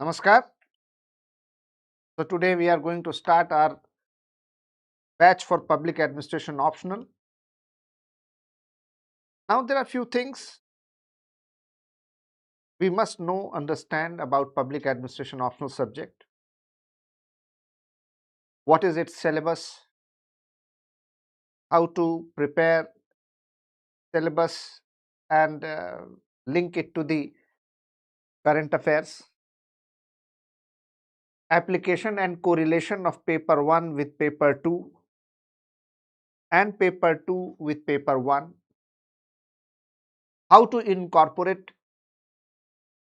Namaskar. So today we are going to start our batch for public administration optional. Now there are few things we must know, understand about public administration optional subject. What is its syllabus? How to prepare syllabus and link it to the current affairs. Application and correlation of paper 1 with paper 2 and paper 2 with paper 1. How to incorporate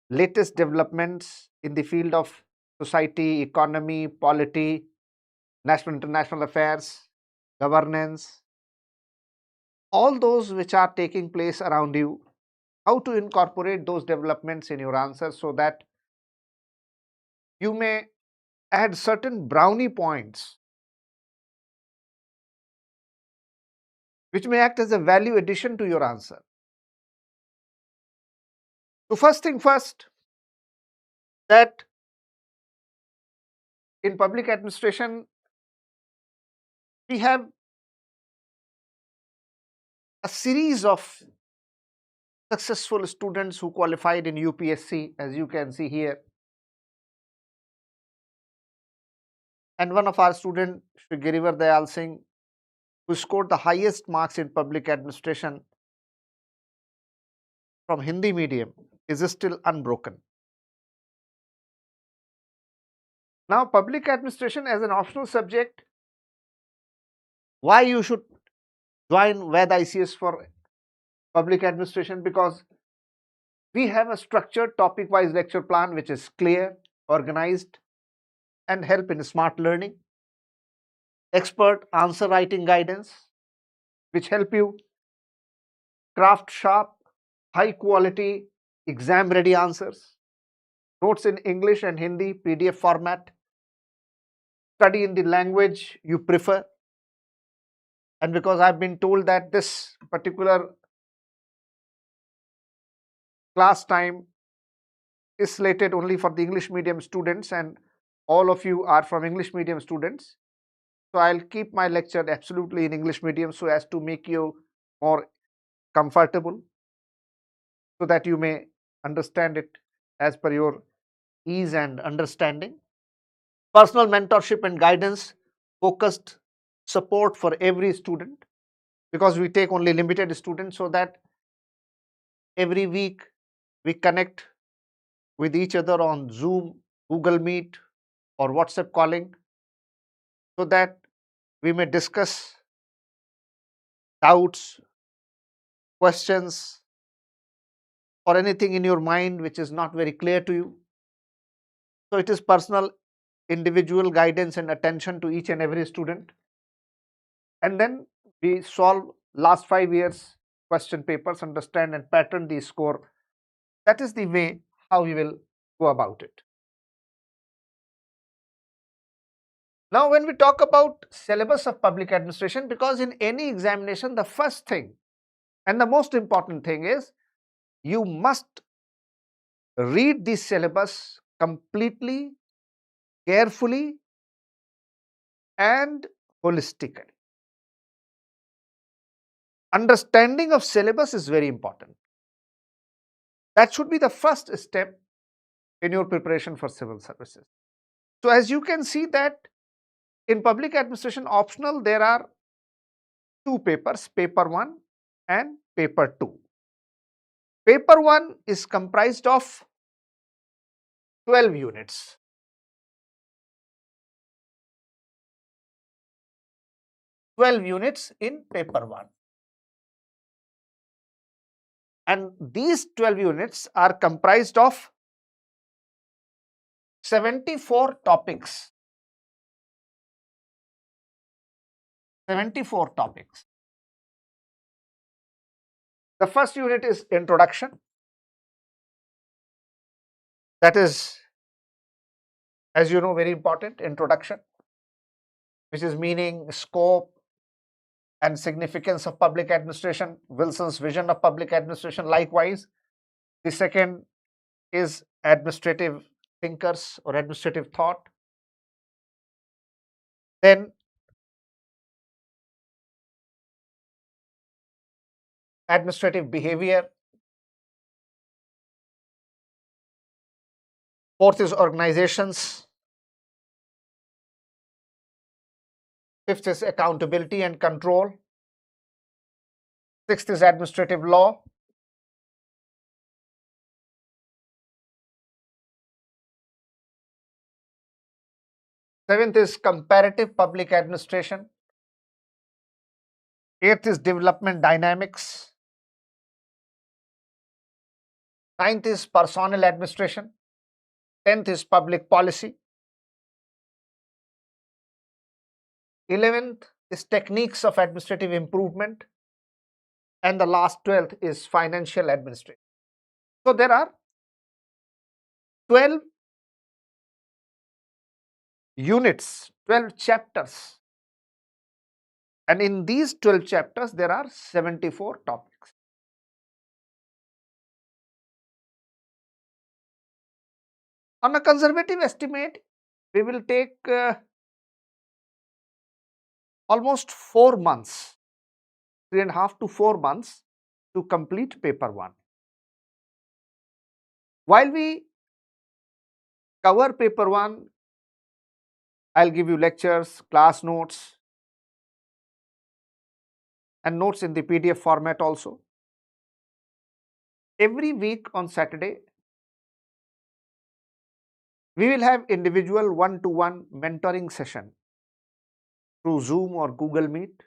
latest developments in the field of society, economy, polity, national international affairs, governance, all those which are taking place around you, how to incorporate those developments in your answer so that you may add certain brownie points which may act as a value addition to your answer. So first thing first, that in public administration we have a series of successful students who qualified in UPSC, as you can see here. And one of our students, 𝘀𝗶𝗰𝗰𝗰𝗲, who scored the highest marks in public administration from Hindi medium, is still unbroken. Now, public administration as an optional subject, why you should join VAIDS ICS for public administration? Because we have a structured topic-wise lecture plan which is clear, organized, and help in smart learning. Expert answer writing guidance, which help you craft sharp, high quality, exam ready answers. Notes in English and Hindi, PDF format. Study in the language you prefer. And because I've been told that this particular class time is slated only for the English medium students and all of you are from English medium students, so I'll keep my lecture absolutely in English medium so as to make you more comfortable, so that you may understand it as per your ease and understanding. Personal mentorship and guidance, focused support for every student, because we take only limited students, so that every week we connect with each other on Zoom, Google Meet or WhatsApp calling, so that we may discuss doubts, questions, or anything in your mind which is not very clear to you. So it is personal, individual guidance and attention to each and every student. And then we solve last 5 years question papers, understand and pattern the score. That is the way how we will go about it. Now, when we talk about syllabus of public administration, because in any examination, the first thing and the most important thing is you must read the syllabus completely, carefully and holistically. Understanding of syllabus is very important. That should be the first step in your preparation for civil services. So as you can see that in public administration optional, there are two papers, paper 1 and paper 2. Paper 1 is comprised of 12 units. In paper 1. And these 12 units are comprised of 74 topics. 74 topics. The first unit is introduction. That is, as you know, very important, introduction, which is meaning, scope and significance of public administration, Wilson's vision of public administration. Likewise, the second is administrative thinkers or administrative thought. Then administrative behavior. Fourth is organizations. Fifth is accountability and control. Sixth is administrative law. Seventh is comparative public administration. Eighth is development dynamics. Ninth is personnel administration. 10th is public policy. 11th is techniques of administrative improvement. And the last 12th is financial administration. So there are 12 units, 12 chapters. And in these 12 chapters, there are 74 topics. On a conservative estimate, we will take almost 4 months, 3.5 to 4 months to complete paper 1. While we cover paper 1, I'll give you lectures, class notes, and notes in the PDF format also. Every week on Saturday, we will have individual one-to-one mentoring session through Zoom or Google Meet,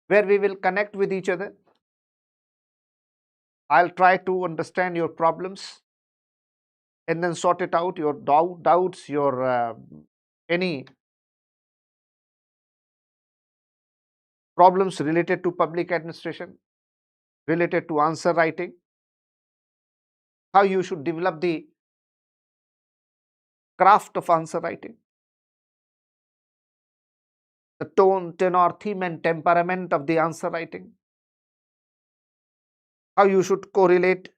where we will connect with each other. I'll try to understand your problems and then sort it out, your doubts, your any problems related to public administration, related to answer writing, how you should develop the craft of answer writing, the tone, tenor, theme and temperament of the answer writing, how you should correlate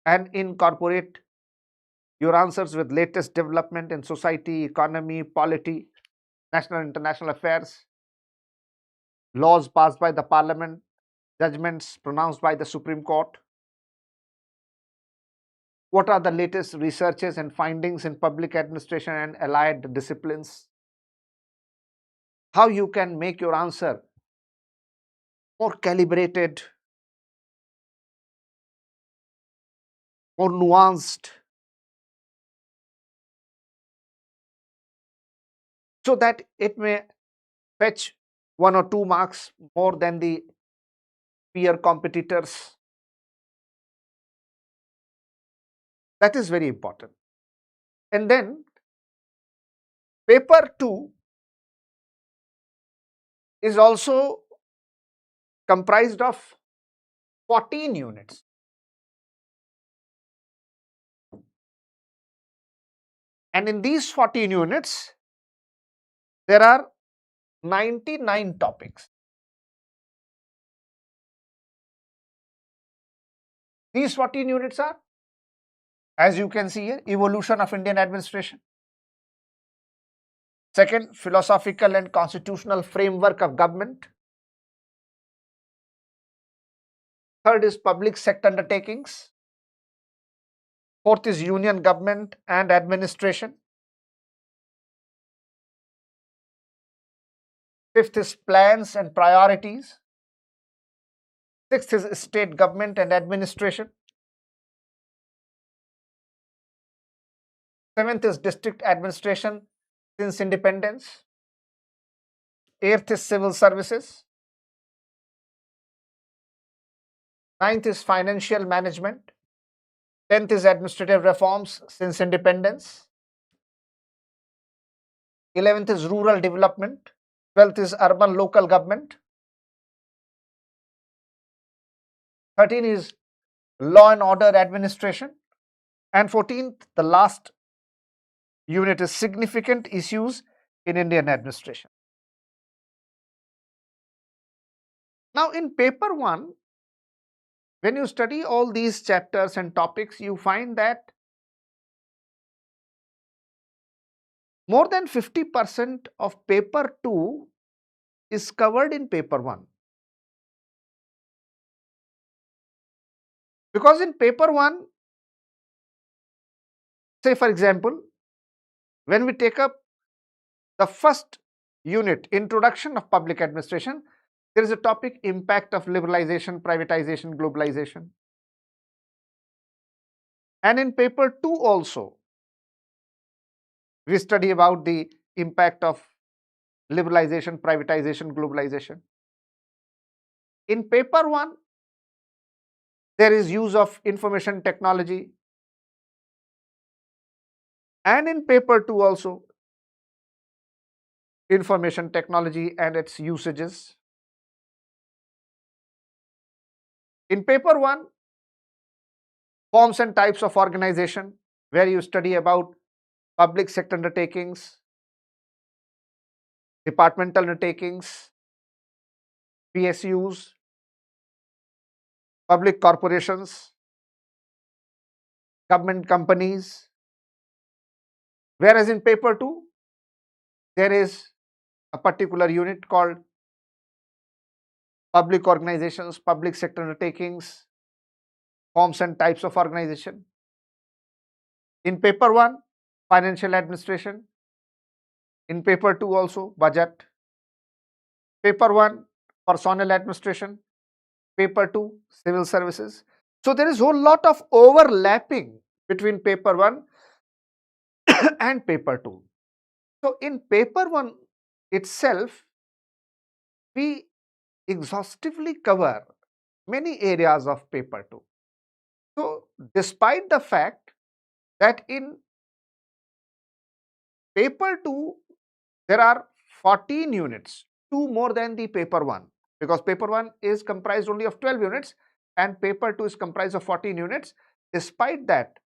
and incorporate your answers with latest development in society, economy, polity, national and international affairs, laws passed by the parliament, judgments pronounced by the Supreme Court. What are the latest researches and findings in public administration and allied disciplines? How you can make your answer more calibrated, more nuanced, so that it may fetch 1 or 2 marks more than the peer competitors. That is very important. And then paper 2 is also comprised of 14 units. And in these 14 units, there are 99 topics. These 14 units are, as you can see here, evolution of Indian administration. Second, philosophical and constitutional framework of government. Third is public sector undertakings. Fourth is union government and administration. Fifth is plans and priorities. Sixth is state government and administration. Seventh is district administration since independence. Eighth is civil services. Ninth is financial management. 10th is administrative reforms since independence. 11th is rural development. 12th is urban local government. 13th is law and order administration. And 14th, the last unit, is significant issues in Indian administration. Now, in paper 1, when you study all these chapters and topics, you find that more than 50% of paper 2 is covered in paper 1. Because in paper 1, say for example, when we take up the first unit, Introduction of Public Administration, there is a topic, impact of liberalization, privatization, globalization. And in paper 2 also, we study about the impact of liberalization, privatization, globalization. In paper 1, there is use of information technology. And in paper 2 also, information technology and its usages. In paper 1, forms and types of organization, where you study about public sector undertakings, departmental undertakings, PSUs, public corporations, government companies. Whereas in paper 2, there is a particular unit called public organizations, public sector undertakings, forms and types of organization. In paper 1, financial administration. In paper 2 also, budget. Paper 1, personnel administration. Paper 2, civil services. So there is a whole lot of overlapping between paper 1 and paper 2. So in paper 1 itself, we exhaustively cover many areas of paper 2. So despite the fact that in paper 2, there are 14 units, 2 more than the paper 1, because paper 1 is comprised only of 12 units and paper 2 is comprised of 14 units. Despite that,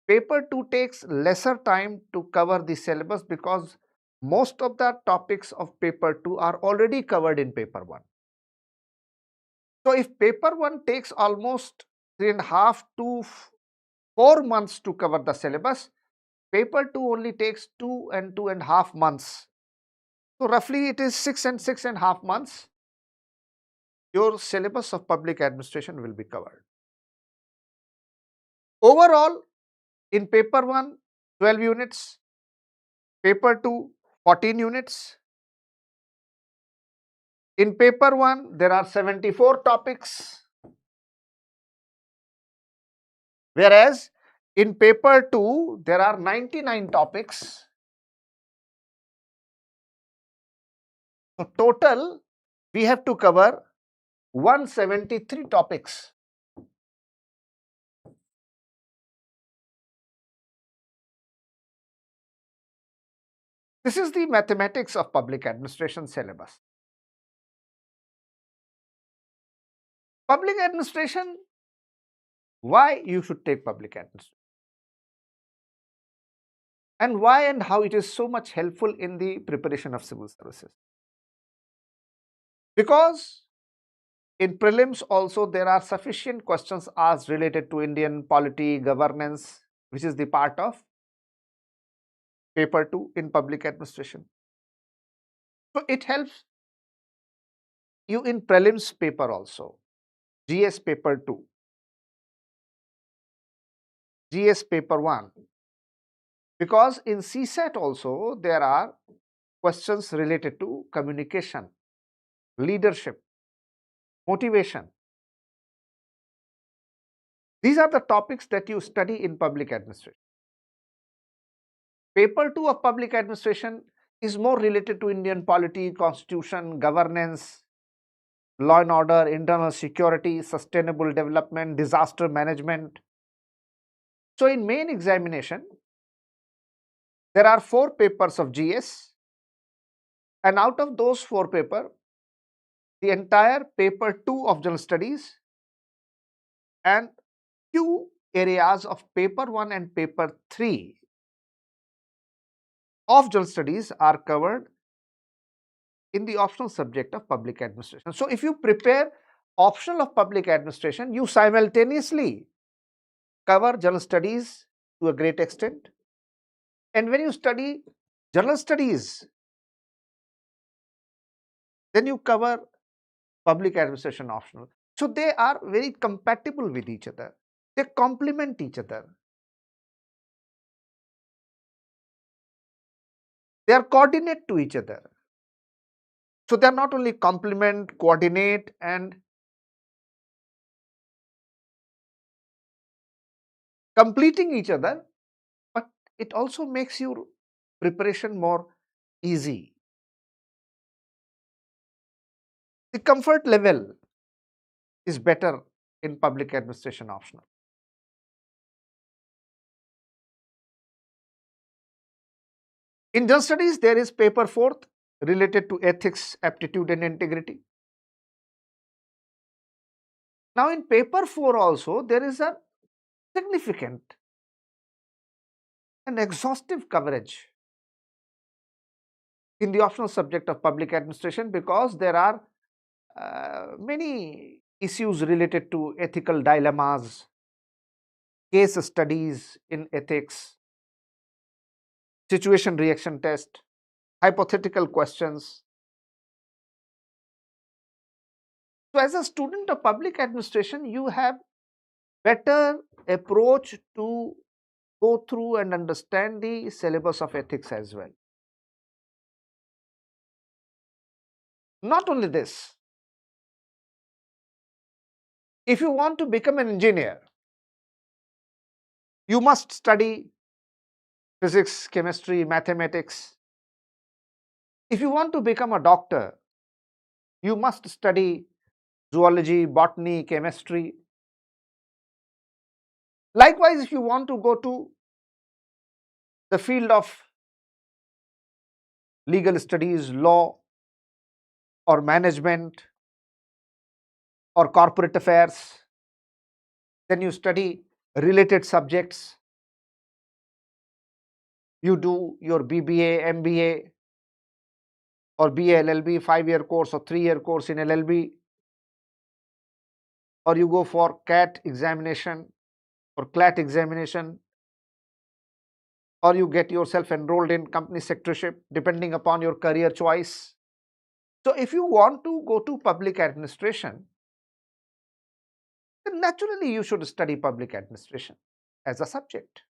paper 2 takes lesser time to cover the syllabus because most of the topics of paper 2 are already covered in paper 1. So if paper 1 takes almost 3.5 to 4 months to cover the syllabus, paper 2 only takes 2 and 2.5 months. So roughly it is 6 and 6.5 months. Your syllabus of public administration will be covered. Overall, in paper 1, 12 units, paper 2, 14 units. In paper 1, there are 74 topics, whereas in paper 2, there are 99 topics. So total, we have to cover 173 topics. This is the mathematics of public administration syllabus. Public administration, why you should take public administration? And why and how it is so much helpful in the preparation of civil services? Because in prelims also there are sufficient questions asked related to Indian polity, governance, which is the part of paper 2 in public administration. So it helps you in prelims paper also, GS paper 2, GS paper 1, because in CSAT also there are questions related to communication, leadership, motivation. These are the topics that you study in public administration. Paper 2 of public administration is more related to Indian polity, constitution, governance, law and order, internal security, sustainable development, disaster management. So in main examination, there are 4 papers of GS, and out of those 4 papers, the entire paper 2 of general studies and few areas of paper 1 and paper 3 of general studies are covered in the optional subject of public administration. So if you prepare optional of public administration, you simultaneously cover general studies to a great extent. And when you study General studies, then you cover public administration optional. So they are very compatible with each other. They complement each other. They are coordinate to each other. So they are not only complement, coordinate, and completing each other, but it also makes your preparation more easy. The comfort level is better in public administration optional. In general studies, there is paper 4th related to ethics, aptitude, and integrity. Now, in paper 4 also, there is a significant and exhaustive coverage in the optional subject of public administration, because there are many issues related to ethical dilemmas, case studies in ethics, situation reaction test, hypothetical questions. So as a student of public administration, you have better approach to go through and understand the syllabus of ethics as well. Not only this, if you want to become an engineer, you must study physics, chemistry, mathematics. If you want to become a doctor, you must study zoology, botany, chemistry. Likewise, if you want to go to the field of legal studies, law, or management, or corporate affairs, then you study related subjects. You do your BBA, MBA, or BA LLB, 5-year course or 3-year course in LLB, or you go for CAT examination or CLAT examination, or you get yourself enrolled in company secretaryship, depending upon your career choice. So if you want to go to public administration, then naturally you should study public administration as a subject,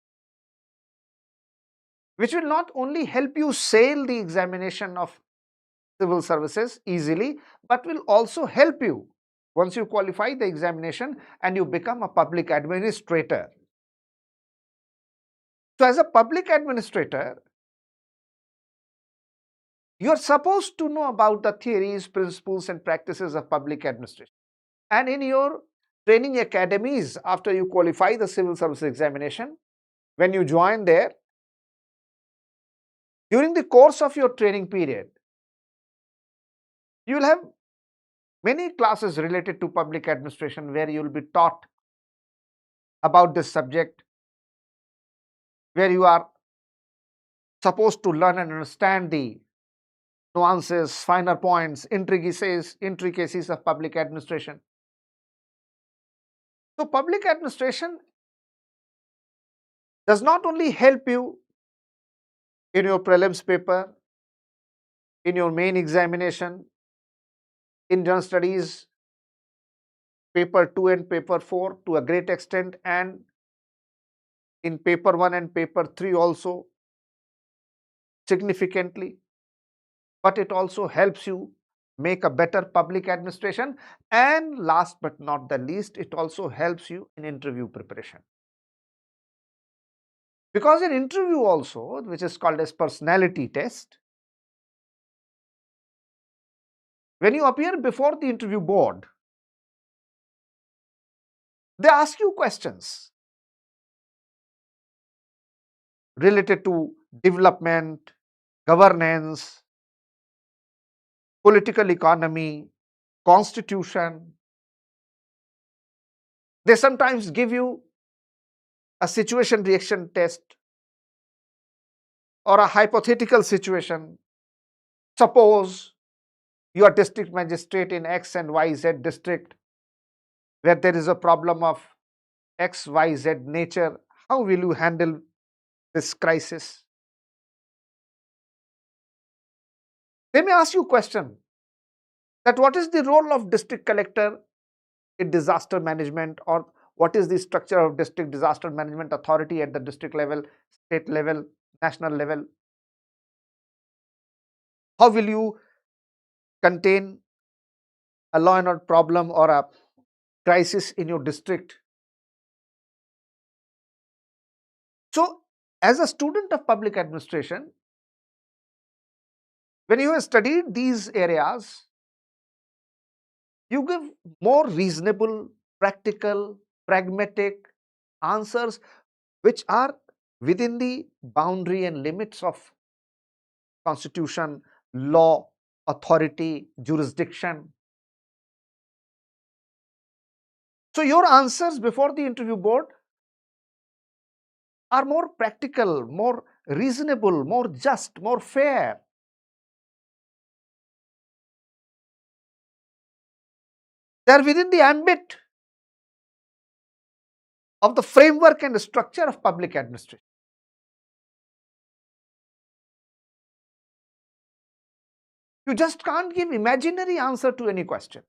which will not only help you sail the examination of civil services easily, but will also help you once you qualify the examination and you become a public administrator. So as a public administrator, you are supposed to know about the theories, principles, and practices of public administration. And in your training academies, after you qualify the civil service examination, when you join there, during the course of your training period, you will have many classes related to public administration where you will be taught about this subject, where you are supposed to learn and understand the nuances, finer points, intricacies of public administration. So public administration does not only help you in your prelims paper, in your main examination, in general studies, paper 2 and paper 4 to a great extent, and in paper 1 and paper 3 also significantly, but it also helps you make a better public administration, and last but not the least, it also helps you in interview preparation. Because in interview also, which is called as personality test, when you appear before the interview board, they ask you questions related to development, governance, political economy, constitution. They sometimes give you a situation reaction test or a hypothetical situation. Suppose you are district magistrate in X and YZ district, where there is a problem of XYZ nature. How will you handle this crisis? They may ask you a question that what is the role of district collector in disaster management, or what is the structure of district disaster management authority at the district level, state level, national level? How will you contain a law and order problem or a crisis in your district? So, as a student of public administration, when you have studied these areas, you give more reasonable, practical, pragmatic answers which are within the boundary and limits of constitution, law, authority, jurisdiction. So your answers before the interview board are more practical, more reasonable, more just, more fair. They are within the ambit of the framework and the structure of public administration. You just can't give imaginary answer to any question,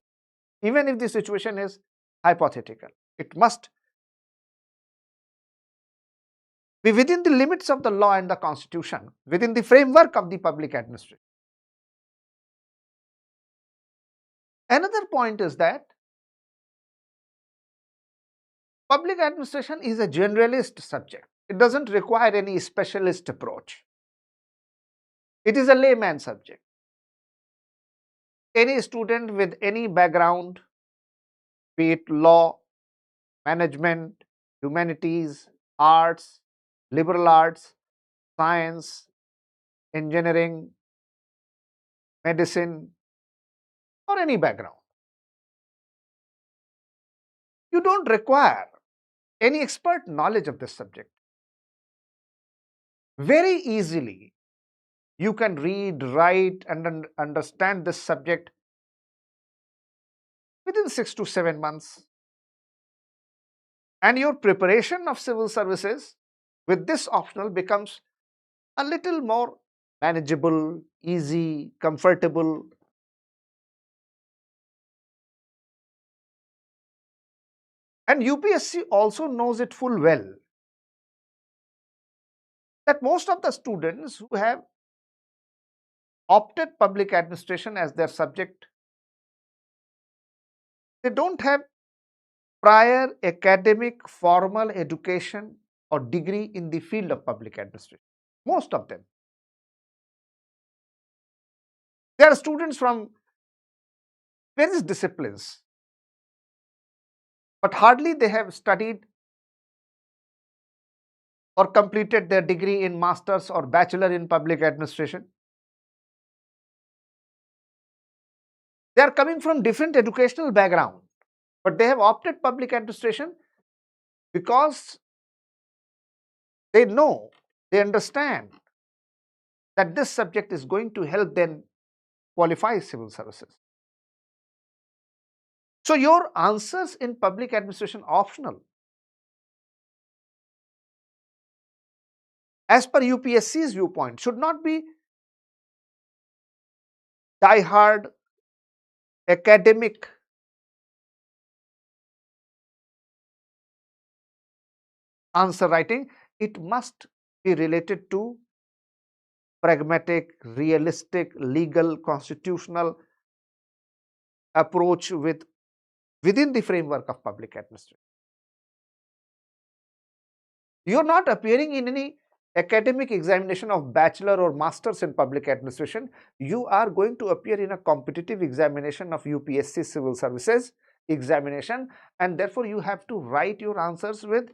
even if the situation is hypothetical. It must be within the limits of the law and the constitution, within the framework of the public administration. Another point is that public administration is a generalist subject. It doesn't require any specialist approach. It is a layman subject. Any student with any background, be it law, management, humanities, arts, liberal arts, science, engineering, medicine, or any background, you don't require any expert knowledge of this subject. Very easily, you can read, write, and understand this subject within 6 to 7 months. And your preparation of civil services with this optional becomes a little more manageable, easy, comfortable. And UPSC also knows it full well that most of the students who have opted public administration as their subject, they don't have prior academic formal education or degree in the field of public administration. Most of them. They are students from various disciplines, but hardly they have studied or completed their degree in master's or bachelor in public administration. They are coming from different educational background, but they have opted public administration because they know, they understand that this subject is going to help them qualify civil services. So your answers in public administration optional, as per UPSC's viewpoint, should not be die-hard academic answer writing. It must be related to pragmatic, realistic, legal, constitutional approach within the framework of public administration. You are not appearing in any academic examination of bachelor or masters in public administration. You are going to appear in a competitive examination of UPSC Civil Services examination, and therefore you have to write your answers with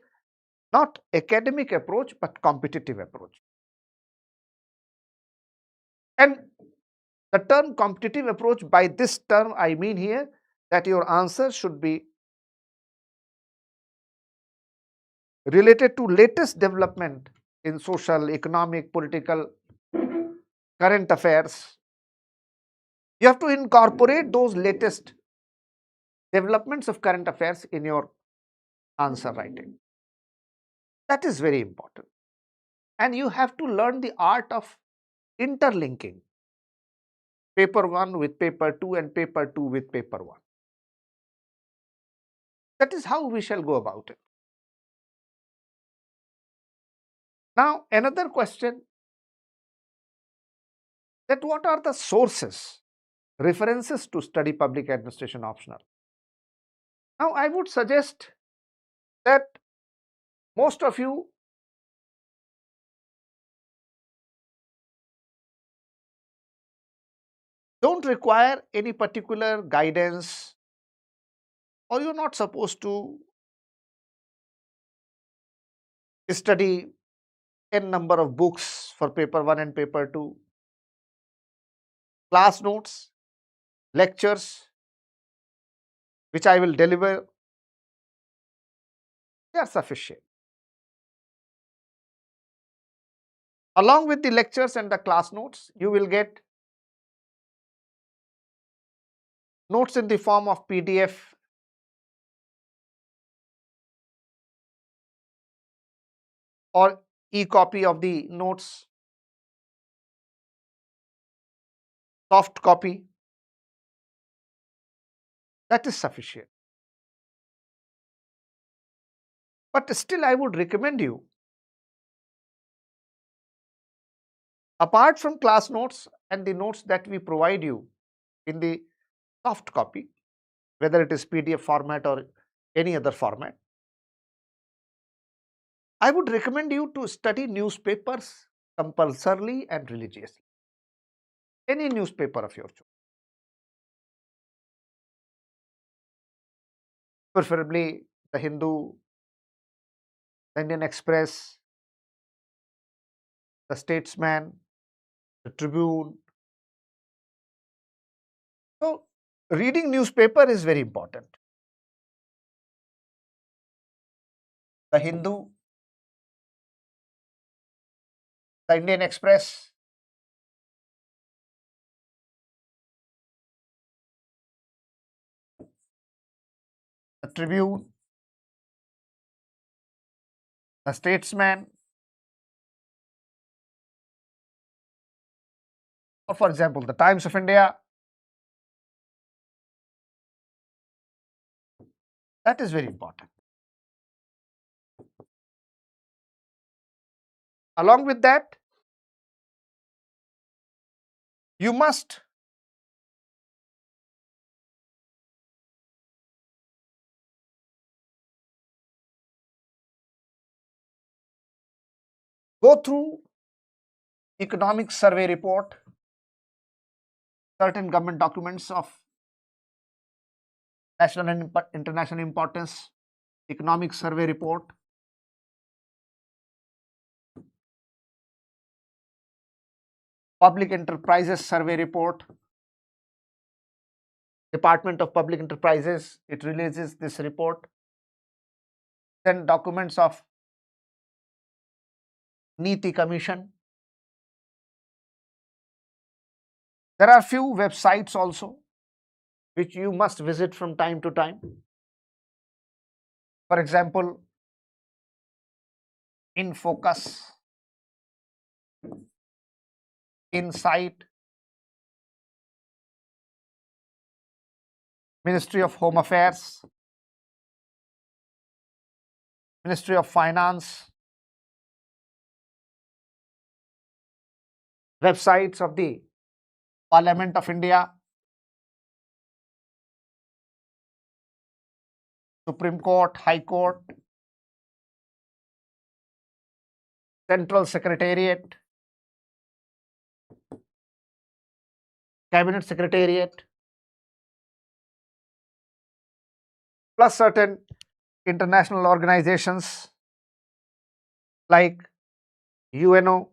not academic approach but competitive approach. And the term competitive approach, by this term I mean here that your answer should be related to latest development in social, economic, political, current affairs. You have to incorporate those latest developments of current affairs in your answer writing. That is very important. And you have to learn the art of interlinking. paper 1 with paper 2 and paper 2 with paper 1. That is how we shall go about it. Now, another question, that what are the sources, references to study public administration optional? Now, I would suggest that most of you don't require any particular guidance, or you're not supposed to study n number of books for paper 1 and paper 2. Class notes, lectures, which I will deliver, they are sufficient. Along with the lectures and the class notes, you will get notes in the form of PDF, or e-copy of the notes, soft copy. That is sufficient. But still, I would recommend you, apart from class notes and the notes that we provide you in the soft copy, whether it is PDF format or any other format, I would recommend you to study newspapers compulsorily and religiously. Any newspaper of your choice. Preferably the Hindu, the Indian Express, the Statesman, the Tribune. So, reading newspaper is very important. The Hindu, the Indian Express, the Tribune, the Statesman, or for example, the Times of India. That is very important. Along with that, you must go through economic survey report, certain government documents of national and international importance, economic survey report, public enterprises survey report, Department of Public Enterprises, it releases this report, then documents of Niti Commission. There are few websites also which you must visit from time to time. For example, In Focus, Insight, Ministry of Home Affairs, Ministry of Finance, websites of the Parliament of India, Supreme Court, High Court, Central Secretariat, Cabinet Secretariat, plus certain international organizations like UNO,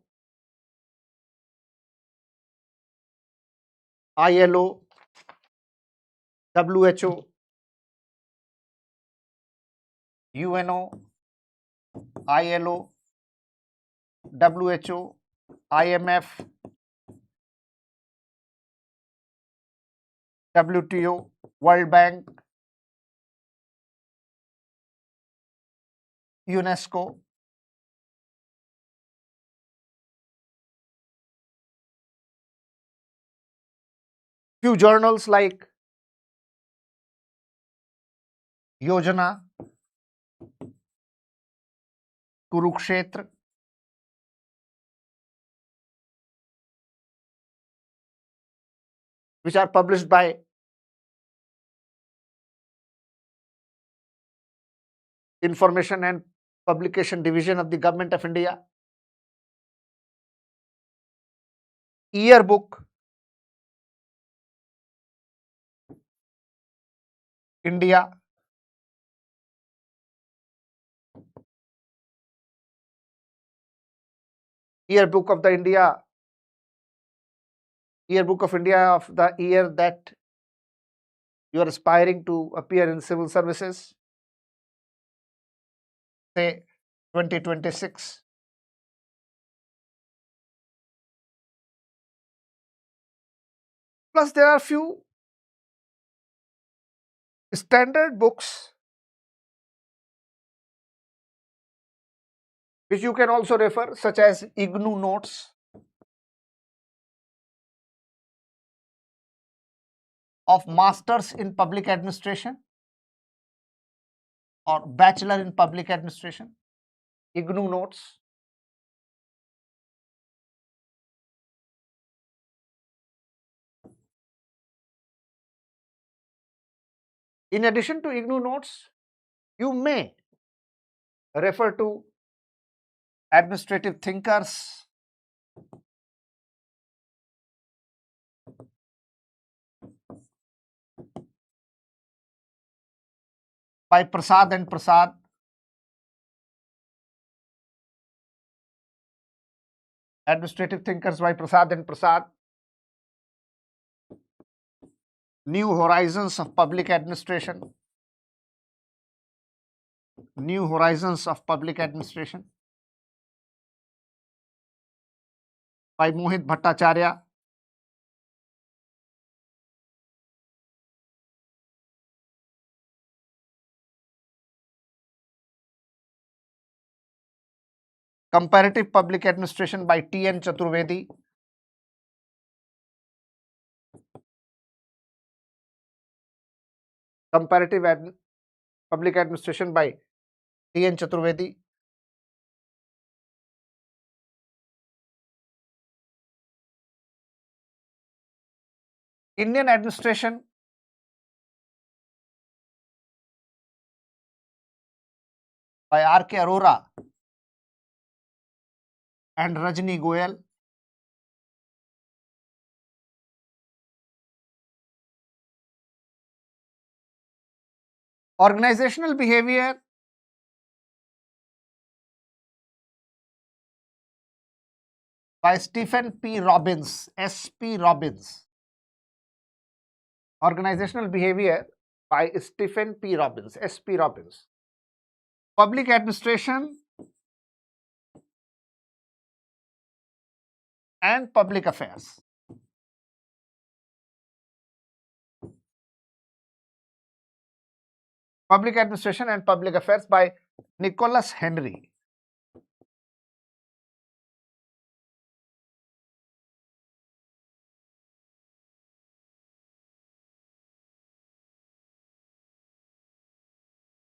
ILO, WHO, UNO, ILO, WHO, IMF, WTO, World Bank, UNESCO. Few journals like Yojana, Kurukshetra, which are published by Information and Publication Division of the Government of India. Yearbook, India. Yearbook of the India. Yearbook of India of the year that you are aspiring to appear in civil services, say 2026. Plus, there are few standard books which you can also refer, such as IGNOU notes, of Masters in Public Administration or Bachelor in Public Administration, IGNOU notes. In addition to IGNOU notes, you may refer to Administrative Thinkers, by Prasad and Prasad, Administrative Thinkers by Prasad and Prasad, New Horizons of Public Administration, New Horizons of Public Administration by Mohit Bhattacharya, Comparative Public Administration by T.N. Chaturvedi, Comparative Public Administration by T.N. Chaturvedi, Indian Administration by R.K. Arora and Rajni Goyal, Organizational Behavior by Stephen P. Robbins, S.P. Robbins, Organizational Behavior by Stephen P. Robbins, S.P. Robbins, Public Administration and Public Affairs, Public Administration and Public Affairs by Nicholas Henry,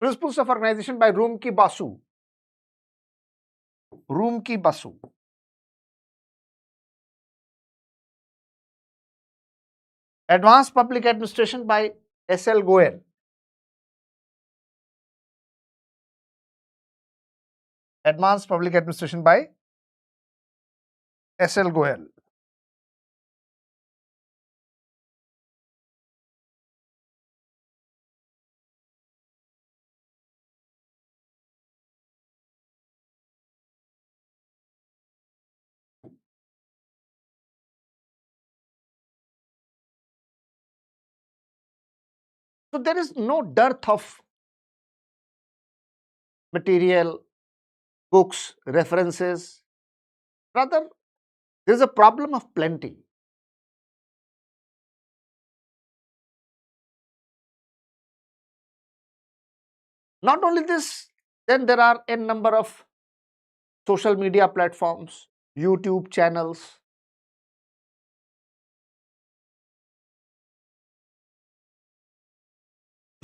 Principles of Organization by 𝘀𝗶𝗰𝗰𝗰𝗀, 𝘀𝗶𝗰𝗰𝗰𝗀, Advanced Public Administration by S.L. Goyal, Advanced Public Administration by S.L. Goyal, So there is no dearth of material, books, references. Rather, there is a problem of plenty. Not only this, then there are a number of social media platforms, YouTube channels,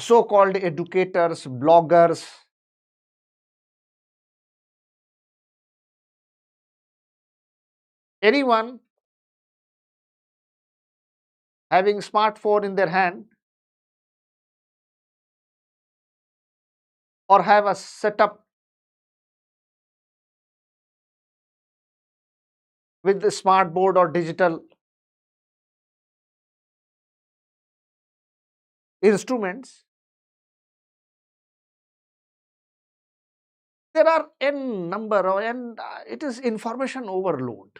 so-called educators, bloggers, anyone having smartphone in their hand or have a setup with the smart board or digital instruments, there are n number of, and it is information overload.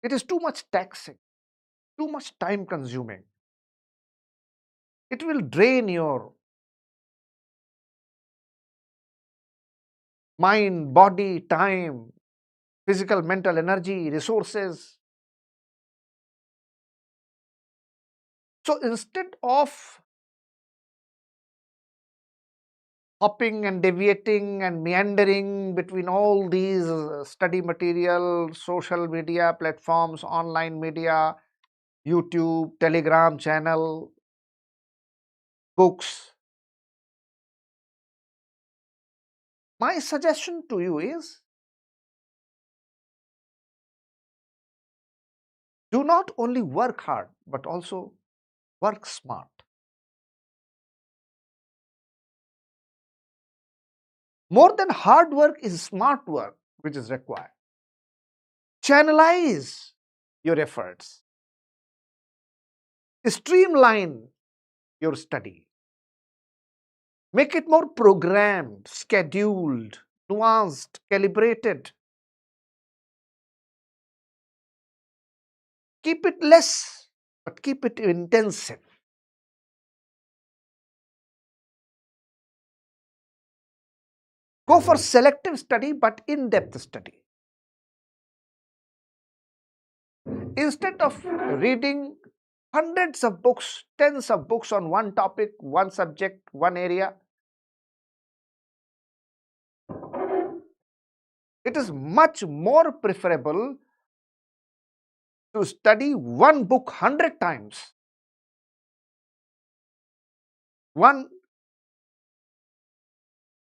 It is too much taxing, too much time consuming. It will drain your mind, body, time, physical, mental energy, resources. So instead of hopping and deviating and meandering between all these study material, social media platforms, online media, YouTube, Telegram channel, books, my suggestion to you is, do not only work hard, but also work smart. More than hard work is smart work which is required. Channelize your efforts. Streamline your study. Make it more programmed, scheduled, nuanced, calibrated. Keep it less, but keep it intensive. Go for selective study, but in-depth study. Instead of reading hundreds of books, tens of books on one topic, one subject, one area, it is much more preferable to study one book 100 times. One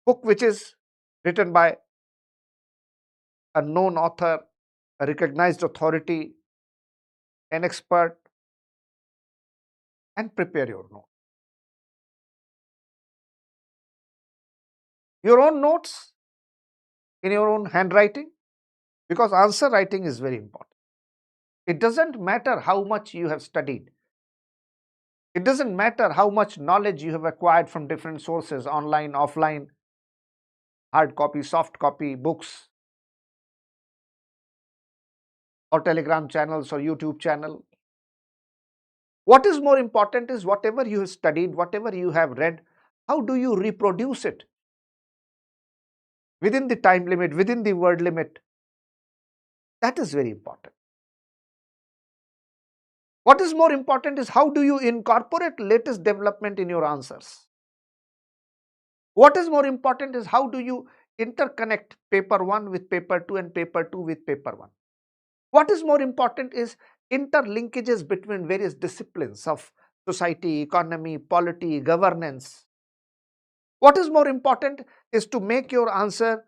book which is written by a known author, a recognized authority, an expert, and prepare your note. Your own notes in your own handwriting, because answer writing is very important. It doesn't matter how much you have studied. It doesn't matter how much knowledge you have acquired from different sources, online, offline, hard copy, soft copy, books, or Telegram channels or YouTube channel. What is more important is whatever you have studied, whatever you have read, how do you reproduce it within the time limit, within the word limit? That is very important. What is more important is how do you incorporate latest development in your answers? What is more important is how do you interconnect paper 1 with paper 2 and paper 2 with paper 1? What is more important is interlinkages between various disciplines of society, economy, polity, governance. What is more important is to make your answer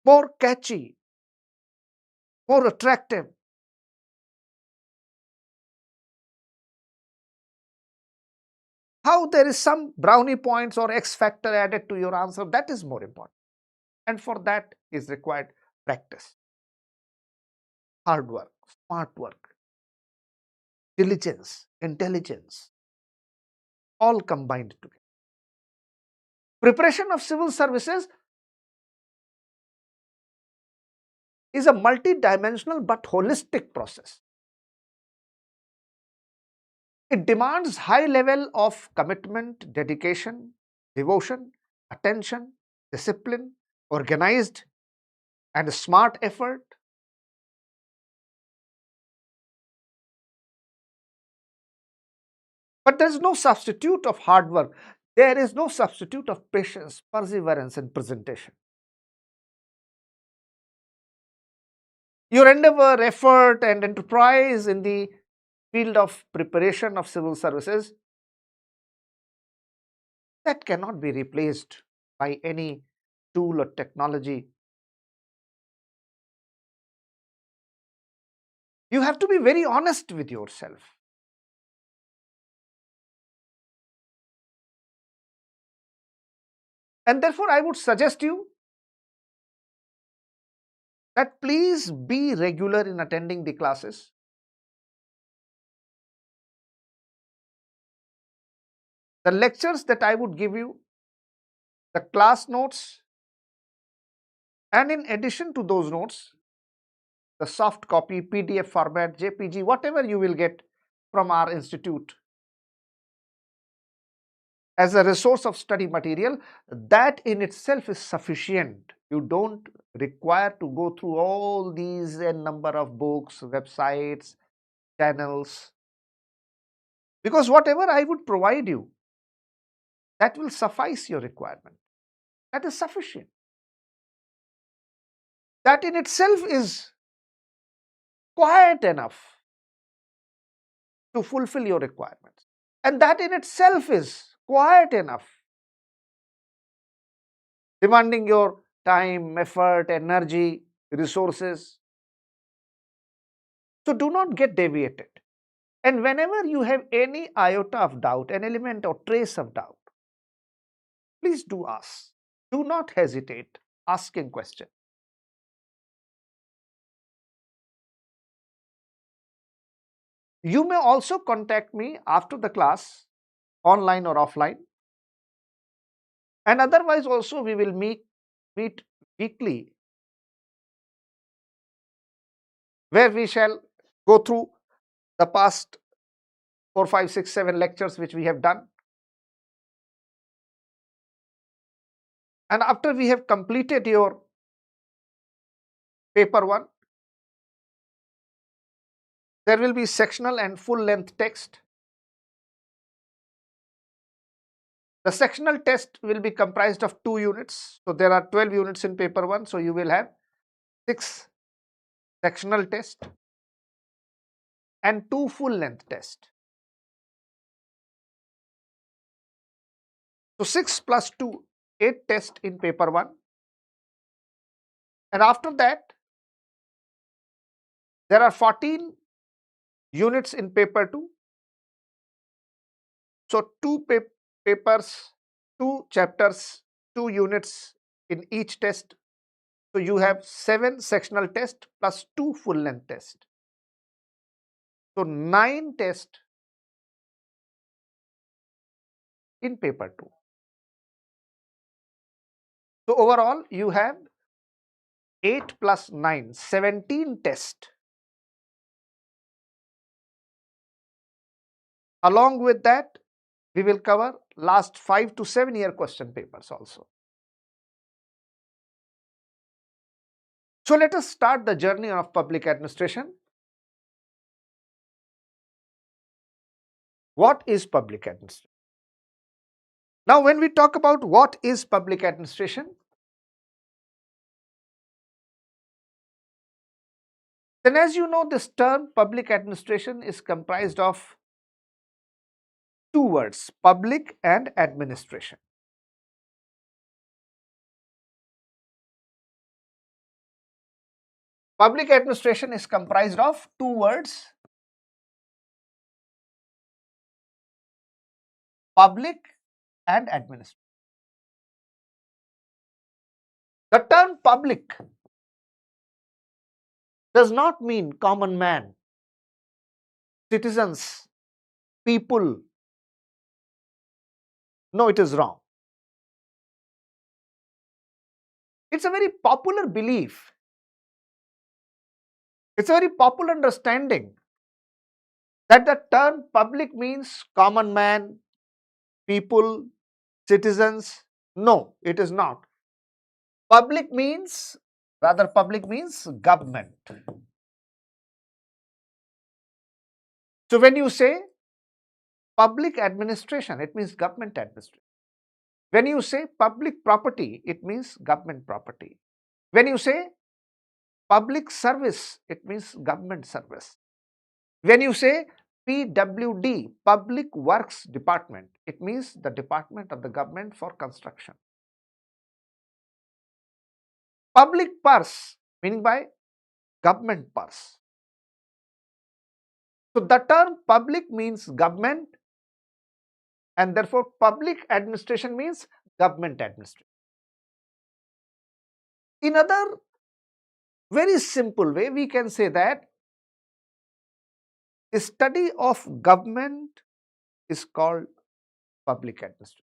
more catchy, more attractive. How there is some brownie points or X factor added to your answer, that is more important. And for that is required practice, hard work, smart work, diligence, intelligence, all combined together. Preparation of civil services is a multi-dimensional but holistic process. It demands high level of commitment, dedication, devotion, attention, discipline, organized and smart effort. But there is no substitute of hard work. There is no substitute of patience, perseverance, and presentation. Your endeavor, effort, and enterprise in the field of preparation of civil services, that cannot be replaced by any tool or technology. You have to be very honest with yourself. And therefore, I would suggest you that please be regular in attending the classes. The lectures that I would give you, the class notes, and in addition to those notes, the soft copy, PDF format, JPG, whatever you will get from our institute as a resource of study material, that in itself is sufficient. You don't require to go through all these number of books, websites, channels, because whatever I would provide you, that will suffice your requirement. That is sufficient. That in itself is quite enough to fulfill your requirements. And that in itself is quite enough, demanding your time, effort, energy, resources. So do not get deviated. And whenever you have any iota of doubt, an element or trace of doubt, please do ask. Do not hesitate asking questions. You may also contact me after the class, online or offline. And otherwise also we will meet weekly, where we shall go through the past 4, 5, 6, 7 lectures which we have done. And after we have completed your paper 1, there will be sectional and full length text. The sectional test will be comprised of 2 units. So there are 12 units in paper 1. So you will have 6 sectional tests and 2 full length tests. So 6 plus 2, 8 tests in paper 1. And after that, there are 14 units in paper 2. So 2 papers, 2 chapters, 2 units in each test. So you have 7 sectional tests plus 2 full length tests. So 9 tests in paper 2. So overall you have 8 plus 9, 17 tests. Along with that, we will cover last 5 to 7 year question papers also. So let us start the journey of public administration. What is public administration? Now, when we talk about what is public administration, then as you know, this term public administration is comprised of 2 words, public and administration. Public administration is comprised of 2 words, public and administration. The term public does not mean common man, citizens, people. No, it is wrong. It's a very popular belief. It's a very popular understanding that the term public means common man, people, citizens. No, it is not. Public means government. So when you say public administration, it means government administration. When you say public property, it means government property. When you say public service, it means government service. When you say PWD, Public Works Department. It means the department of the government for construction. Public purse, meaning by government purse. So the term public means government, and therefore public administration means government administration. In other very simple way, we can say that the study of government is called public administration.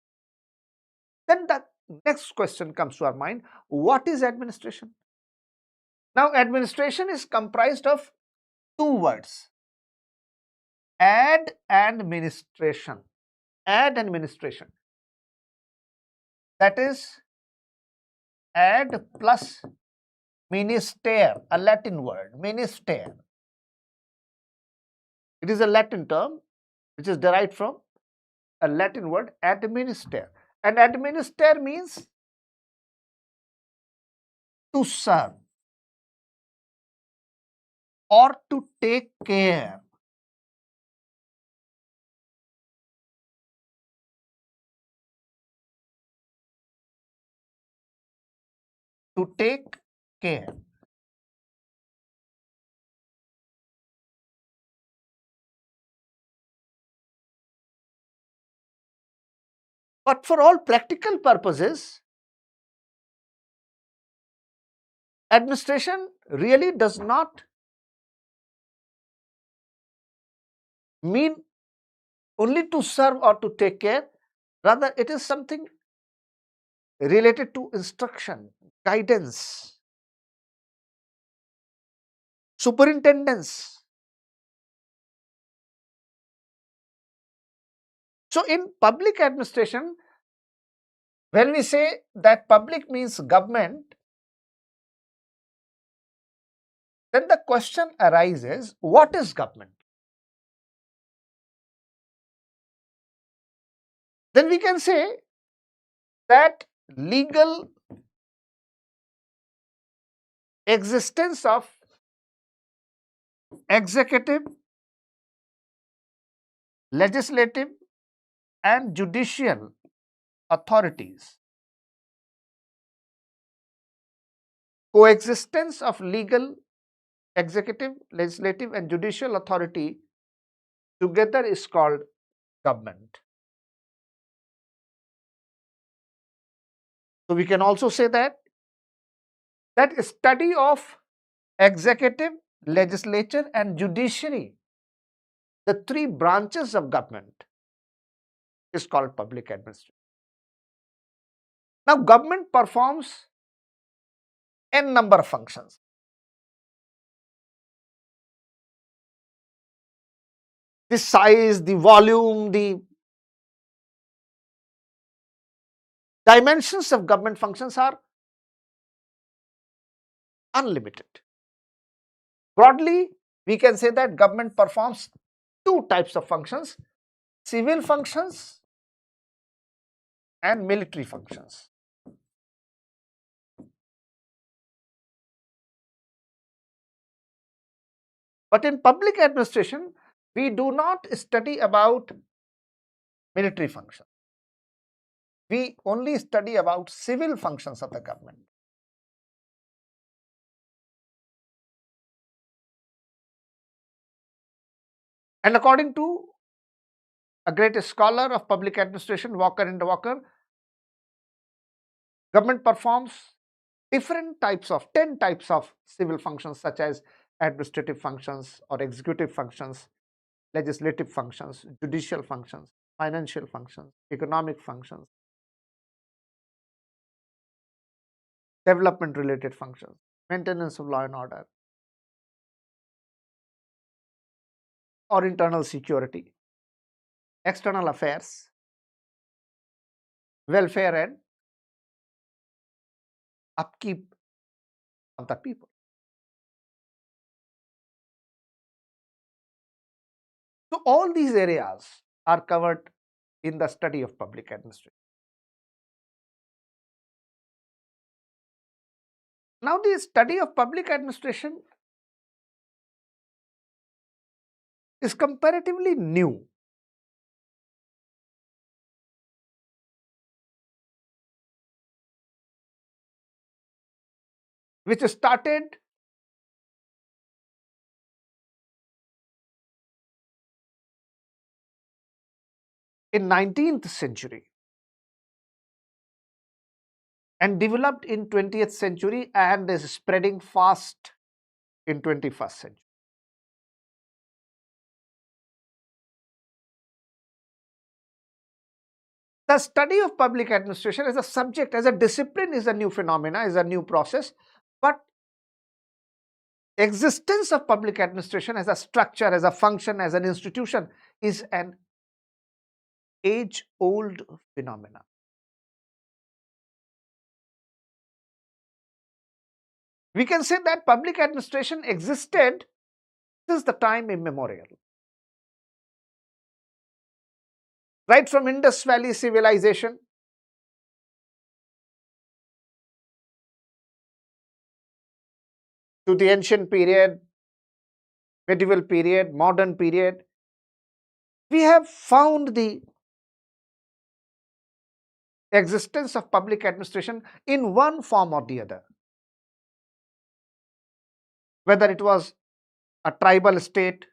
Then the next question comes to our mind, what is administration? Now administration is comprised of two words, ad and ministration. Ad and ministration, that is ad plus minister, a Latin word, minister. It is a Latin term which is derived from a Latin word, administer. And administer means to serve or to take care. To take care. But for all practical purposes, administration really does not mean only to serve or to take care. Rather, it is something related to instruction, guidance, superintendence. So in public administration, when we say that public means government, then the question arises, what is government? Then we can say that legal existence of executive, legislative and judicial authorities. Coexistence of legal, executive, legislative and judicial authority together is called government. So we can also say that study of executive, legislature and judiciary, the three branches of government, is called public administration. Now government performs n number of functions. The size, the volume, the dimensions of government functions are unlimited. Broadly, we can say that government performs two types of functions, civil functions and military functions. But in public administration, we do not study about military functions. We only study about civil functions of the government. And according to a great scholar of public administration, Walker and Walker, government performs different types of 10 types of civil functions, such as administrative functions or executive functions, legislative functions, judicial functions, financial functions, economic functions, development related functions, maintenance of law and order, or internal security, external affairs, welfare and upkeep of the people. So all these areas are covered in the study of public administration. Now the study of public administration is comparatively new. Which started in 19th century and developed in 20th century and is spreading fast in 21st century. The study of public administration as a subject, as a discipline is a new phenomena, is a new process, but existence of public administration as a structure, as a function, as an institution is an age-old phenomena. We can say that public administration existed since the time immemorial. Right from Indus Valley civilization to the ancient period, medieval period, modern period, we have found the existence of public administration in one form or the other. Whether it was a tribal state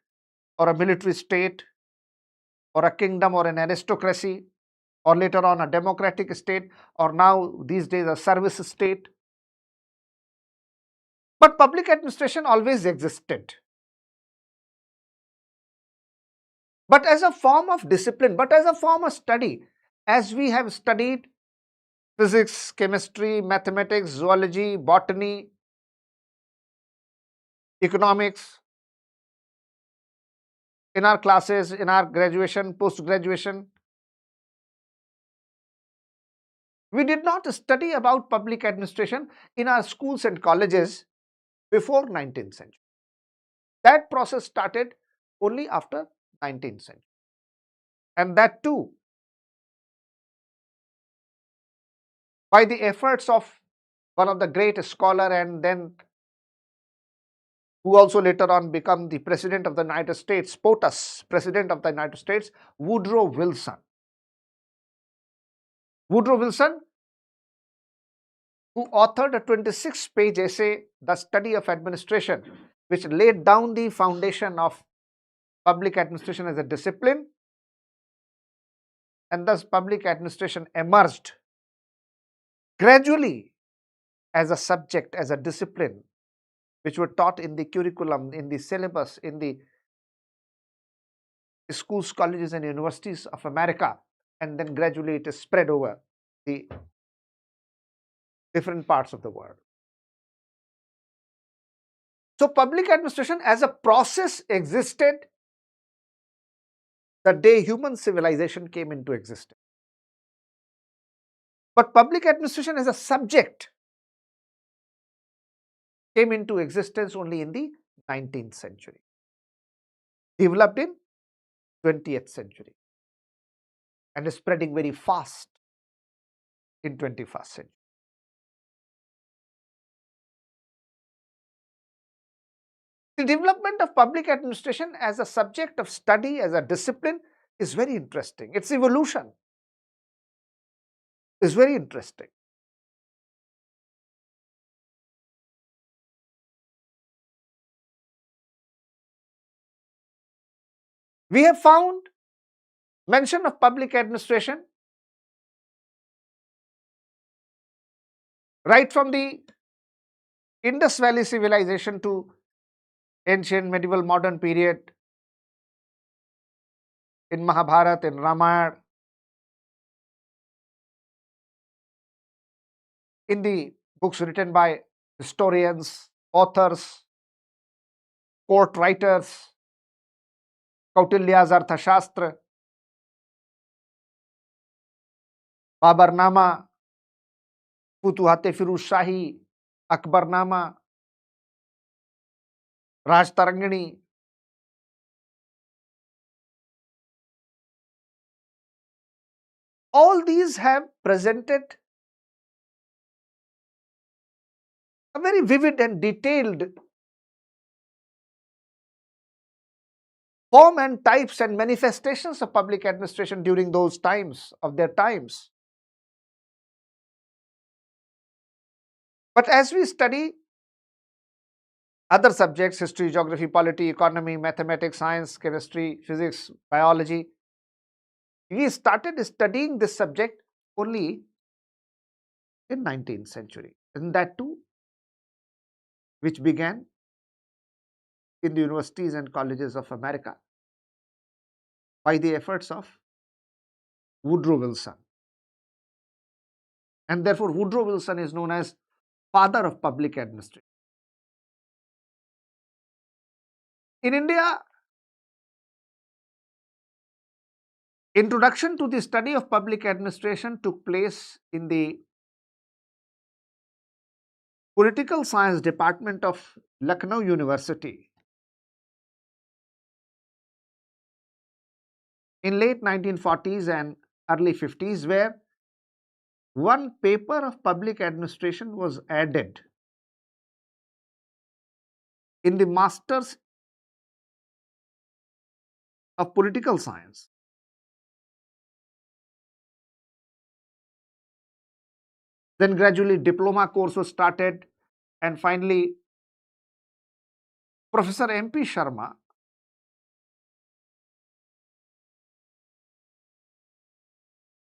or a military state or a kingdom or an aristocracy or later on a democratic state or now these days a service state. But public administration always existed. But as a form of discipline, but as a form of study, as we have studied physics, chemistry, mathematics, zoology, botany, economics, in our classes, in our graduation, post-graduation, we did not study about public administration in our schools and colleges before 19th century. That process started only after 19th century. And that too by the efforts of one of the great scholar and then who also later on become the President of the United States, POTUS, President of the United States, Woodrow Wilson. Woodrow Wilson, who authored a 26-page essay, The Study of Administration, which laid down the foundation of public administration as a discipline, and thus public administration emerged gradually as a subject, as a discipline, which were taught in the curriculum, in the syllabus, in the schools, colleges and universities of America, and then gradually it is spread over the different parts of the world. So public administration as a process existed the day human civilization came into existence. But public administration as a subject came into existence only in the 19th century, developed in 20th century, and is spreading very fast in 21st century. The development of public administration as a subject of study, as a discipline, is very interesting. Its evolution is very interesting. We have found mention of public administration right from the Indus Valley civilization to ancient, medieval, modern period, in Mahabharata, in Ramayana, in the books written by historians, authors, court writers, Kautilya's Arthashastra, Babarnama, 𝘀𝗶𝗰𝗰𝗁𝗀 Akbarnama, Rajtarangani. All these have presented a very vivid and detailed form and types and manifestations of public administration during those times of their times. But as we study other subjects, history, geography, polity, economy, mathematics, science, chemistry, physics, biology, we started studying this subject only in 19th century, and that too which began in the universities and colleges of America by the efforts of Woodrow Wilson. And therefore, Woodrow Wilson is known as father of public administration. In India, introduction to the study of public administration took place in the Political Science Department of Lucknow University in late 1940s and early 50s, where one paper of public administration was added in the Masters of Political Science. Then gradually diploma course was started, and finally Professor M.P. Sharma,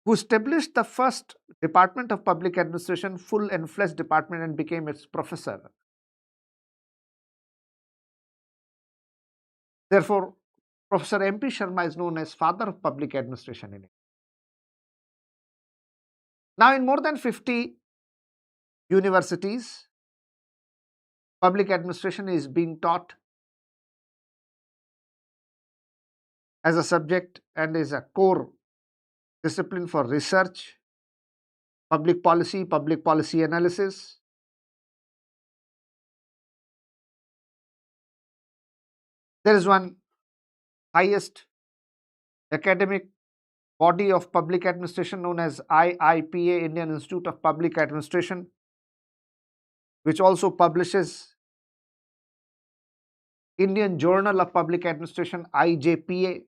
who established the first Department of Public Administration, full and fledged department, and became its professor. Therefore, Professor M.P. Sharma is known as father of public administration in India. Now, in more than 50 universities, public administration is being taught as a subject and is a core discipline for research, public policy analysis. There is one highest academic body of public administration known as IIPA, Indian Institute of Public Administration, which also publishes Indian Journal of Public Administration, IJPA,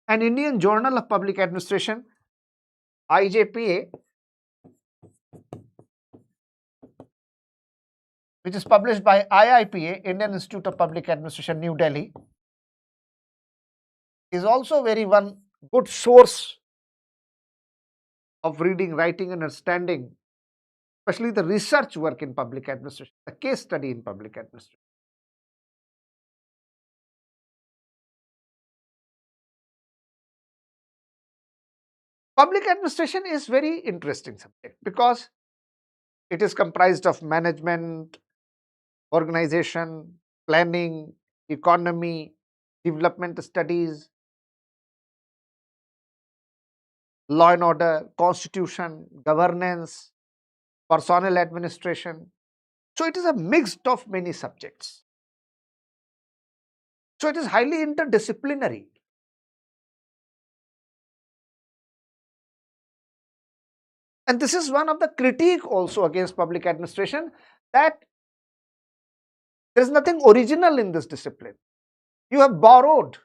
and Indian Journal of Public Administration, IJPA, which is published by IIPA, Indian Institute of Public Administration, New Delhi, is also very one good source of reading, writing, and understanding, especially the research work in public administration, the case study in public administration. Public administration is very interesting subject because it is comprised of management, organization, planning, economy, development studies, law and order, constitution, governance, personnel administration. So it is a mix of many subjects. So it is highly interdisciplinary. And this is one of the critique also against public administration, that there is nothing original in this discipline. You have borrowed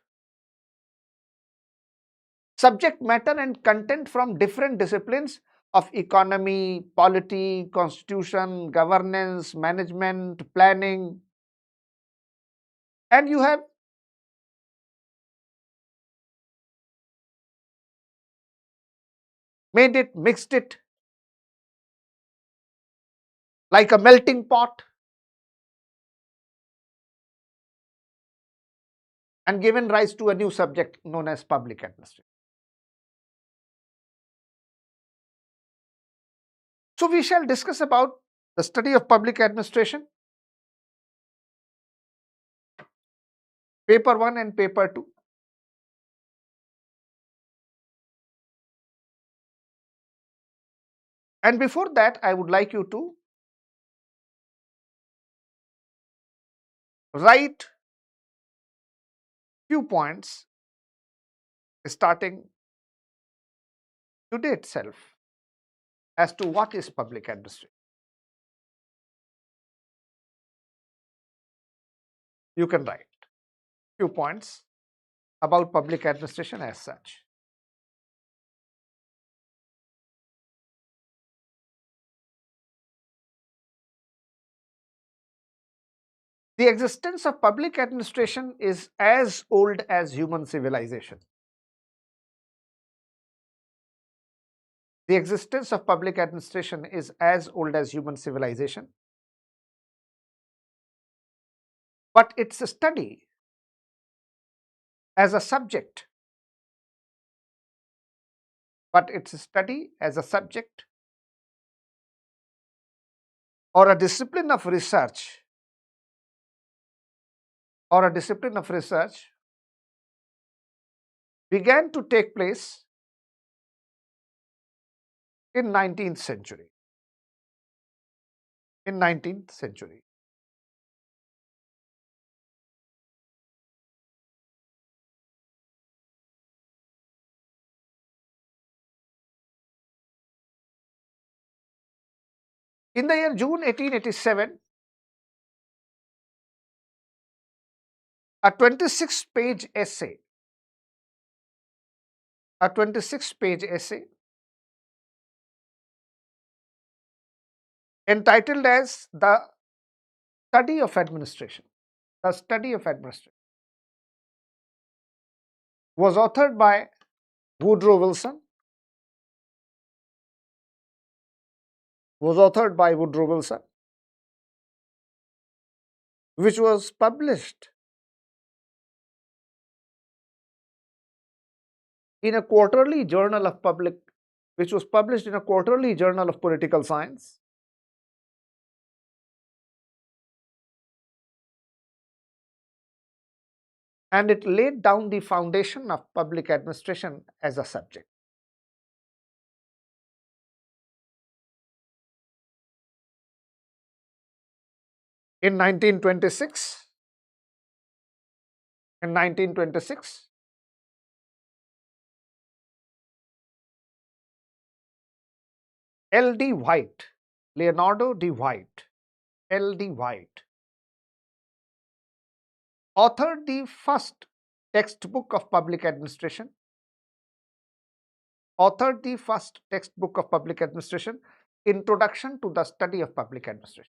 subject matter and content from different disciplines of economy, polity, constitution, governance, management, planning, and you have made it, mixed it like a melting pot, and given rise to a new subject known as public administration. So we shall discuss about the study of public administration, paper 1 and paper 2. And before that, I would like you to write few points starting today itself as to what is public administration. You can write. few points about public administration as such. The existence of public administration is as old as human civilization. The existence of public administration is as old as human civilization. But its study as a subject, or a discipline of research, began to take place in 19th century. In the year June 1887, a 26-page essay entitled as The Study of Administration was authored by Woodrow Wilson, which was published in a quarterly journal of political science, and it laid down the foundation of public administration as a subject. In 1926, Leonardo D. White, authored the first textbook of public administration, Introduction to the Study of Public Administration.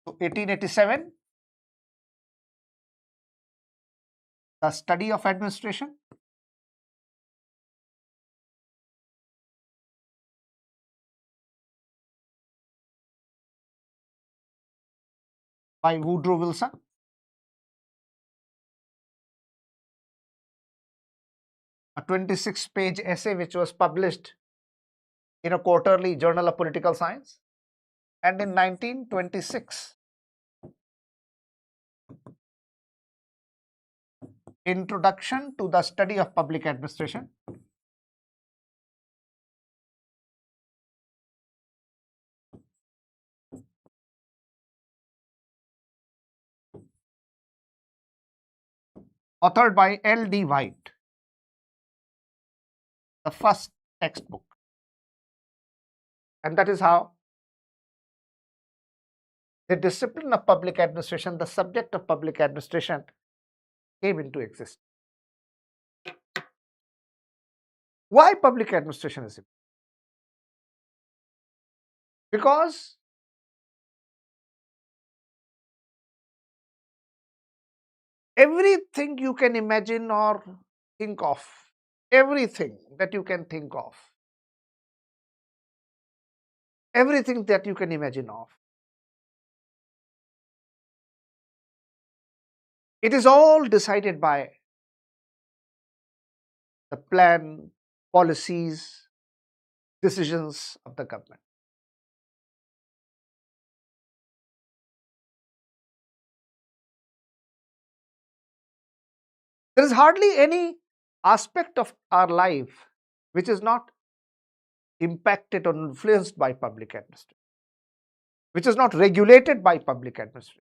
So 1887, The Study of Administration. By Woodrow Wilson. A 26-page essay which was published in a quarterly journal of political science. And in 1926, Introduction to the Study of Public Administration. Authored by L.D. White, the first textbook. And that is how the discipline of public administration, the subject of public administration, came into existence. Why public administration is important? Because everything you can imagine or think of, everything that you can imagine of, it is all decided by the plan, policies, decisions of the government. There is hardly any aspect of our life which is not impacted or influenced by public administration, which is not regulated by public administration.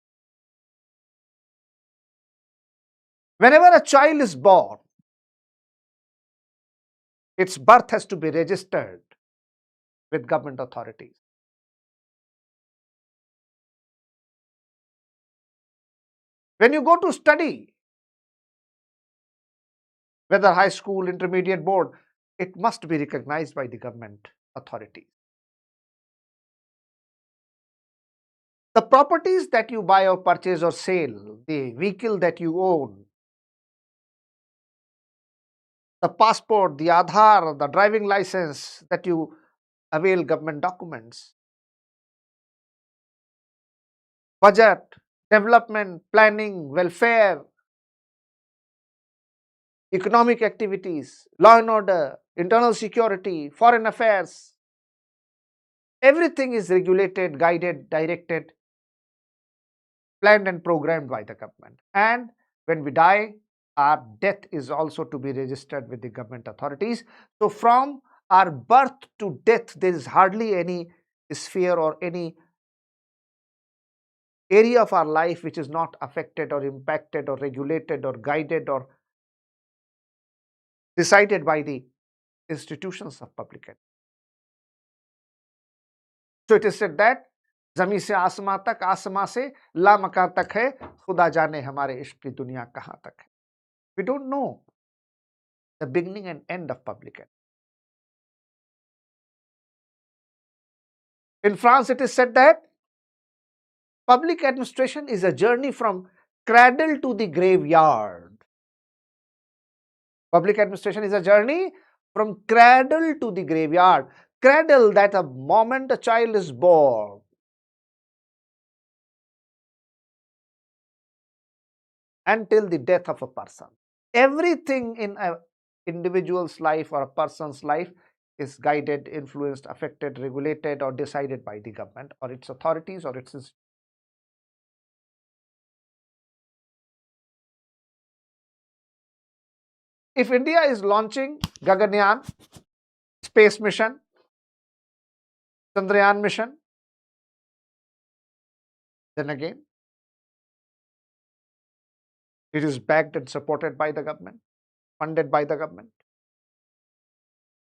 Whenever a child is born, its birth has to be registered with government authorities. When you go to study, whether high school, intermediate, board, it must be recognized by the government authorities. The properties that you buy or purchase or sell, the vehicle that you own, the passport, the Aadhaar, the driving license that you avail government documents, budget, development, planning, welfare, economic activities, law and order, internal security, foreign affairs, everything is regulated, guided, directed, planned and programmed by the government. And when we die, our death is also to be registered with the government authorities. So from our birth to death, there is hardly any sphere or any area of our life which is not affected or impacted or regulated or guided or decided by the institutions of public education. So it is said that जमी से आसमां तक, आसमां से लामकान तक है, खुदा जाने हमारे इश्क की दुनिया कहां तक है. We don't know the beginning and end of public education. In France, it is said that public administration is a journey from cradle to the graveyard. Public administration is a journey from cradle to the graveyard. Cradle, that the moment a child is born, until the death of a person. Everything in an individual's life or a person's life is guided, influenced, affected, regulated, or decided by the government or its authorities or its. If India is launching Gaganyaan space mission, Chandrayaan mission, then again, it is backed and supported by the government, funded by the government.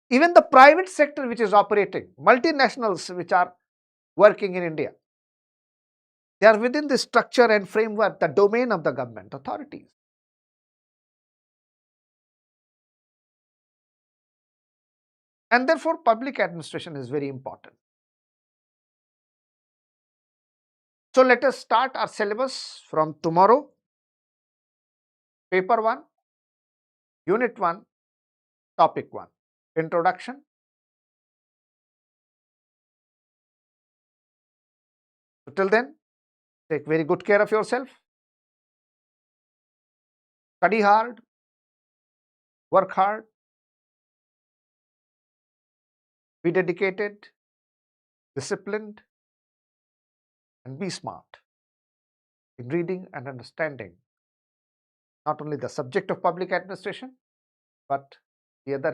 Even the private sector which is operating, multinationals which are working in India, they are within the structure and framework, the domain of the government authorities. And therefore, public administration is very important. So let us start our syllabus from tomorrow. Paper 1, Unit 1, Topic 1, Introduction. So till then, take very good care of yourself. Study hard, work hard, be dedicated, disciplined, and be smart in reading and understanding not only the subject of public administration, but the other